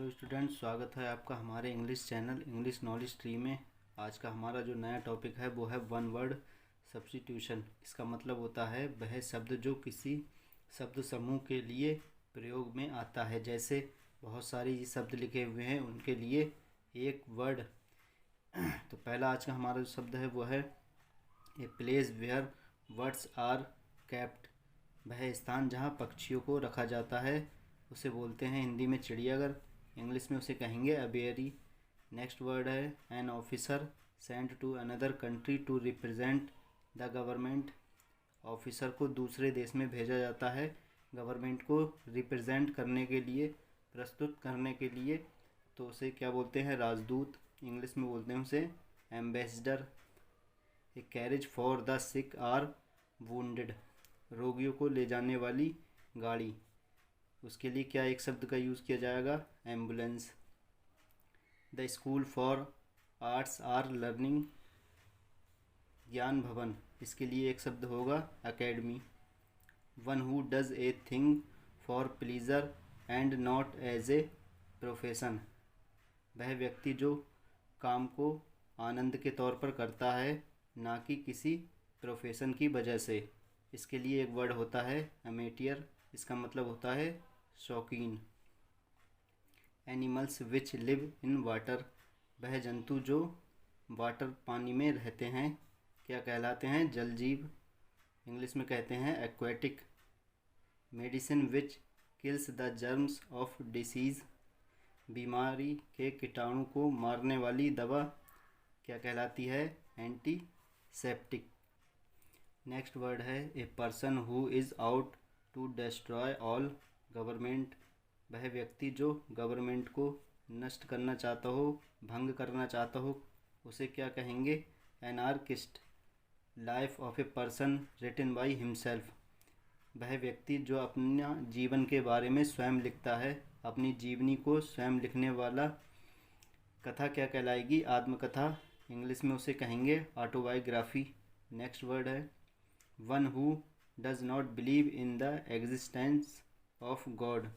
Hello student, स्वागत है आपका हमारे English channel English knowledge tree में। आज का हमारा जो नया टॉपिक है वो है वन वर्ड सब्स्टिट्यूशन। इसका मतलब होता है वह शब्द जो किसी शब्द समूह के लिए प्रयोग में आता है। जैसे बहुत सारे शब्द लिखे हुए हैं, उनके लिए एक वर्ड। तो पहला आज का हमारा जो शब्द है वो है a place where birds are kept. वह स्थान जहाँ पक्षियों को रखा जाता है उसे बोलते हैं हिंदी में चिड़ियाघर, इंग्लिश में उसे कहेंगे अबेरी। नेक्स्ट वर्ड है an officer sent to another country to represent the government. Officer को दूसरे देश में भेजा जाता है गवर्नमेंट को रिप्रेजेंट करने के लिए, प्रस्तुत करने के लिए। तो उसे क्या बोलते हैं? राजदूत। इंग्लिश में बोलते हैं उसे ambassador. A carriage for the sick or wounded. रोगियों को ले जाने वाली गाड़ी, उसके लिए क्या एक शब्द का यूज़ किया जाएगा? Ambulance. The school for arts or learning. ज्ञान भवन, इसके लिए एक शब्द होगा academy. One who does a thing for pleasure and not as a profession. वह व्यक्ति जो काम को आनंद के तौर पर करता है, ना कि किसी प्रोफेशन की वजह से। इसके लिए एक वर्ड होता है अमेटियर। इसका मतलब होता है शौकीन। Animals which live in water. वह जंतु जो वाटर पानी में रहते हैं क्या कहलाते हैं? जलजीव। इंग्लिश में कहते हैं aquatic. Medicine which kills the germs of disease. बीमारी के कीटाणु को मारने वाली दवा क्या कहलाती है? एंटीसेप्टिक। नेक्स्ट वर्ड है a person who is out to destroy all government. वह व्यक्ति जो गवर्नमेंट को नष्ट करना चाहता हो, भंग करना चाहता हो, उसे क्या कहेंगे? Anarchist. Life of a person written by himself. वह व्यक्ति जो अपना जीवन के बारे में स्वयं लिखता है, अपनी जीवनी को स्वयं लिखने वाला कथा क्या कहलाएगी? आत्मकथा। इंग्लिश में उसे कहेंगे ऑटोबायोग्राफी। नेक्स्ट वर्ड है one who does not believe in the existence of God.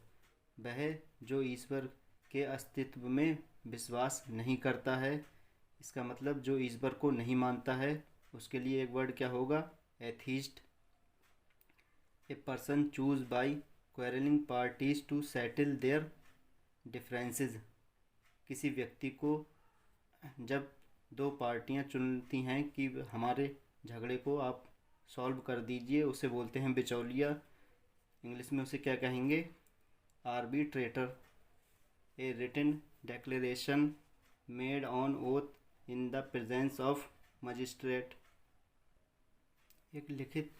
वह जो ईश्वर के अस्तित्व में विश्वास नहीं करता है। इसका मतलब जो ईश्वर को नहीं मानता है, उसके लिए एक वर्ड क्या होगा? Atheist. A person choose by quarrelling parties to settle their differences. किसी व्यक्ति को जब दो पार्टियां चुनती हैं कि हमारे झगड़े को आप सॉल्व कर दीजिए, उसे बोलते हैं बिचौलिया। इंग्लिश में उसे क्या कहेंगे? Arbitrator. A written declaration made on oath in the presence of magistrate. एक लिखित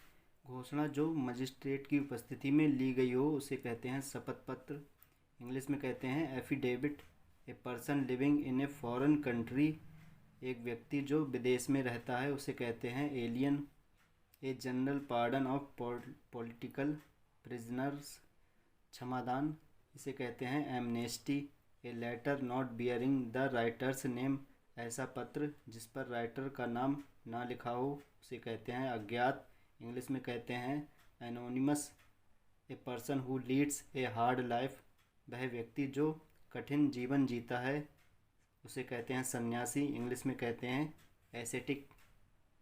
घोषणा जो मजिस्ट्रेट की उपस्थिति में ली गई हो उसे कहते हैं शपथ पत्र। इंग्लिश में कहते हैं affidavit. A person living in a foreign country. एक व्यक्ति जो विदेश में रहता है उसे कहते हैं alien. A general pardon of political prisoners. क्षमादान, इसे कहते हैं amnesty. A letter not bearing the writer's name. ऐसा पत्र जिस पर राइटर का नाम ना लिखा हो उसे कहते हैं अज्ञात। इंग्लिश में कहते हैं anonymous. A person who Leeds a hard life. वह व्यक्ति जो कठिन जीवन जीता है उसे कहते हैं सन्यासी। इंग्लिश में कहते हैं एसेटिक।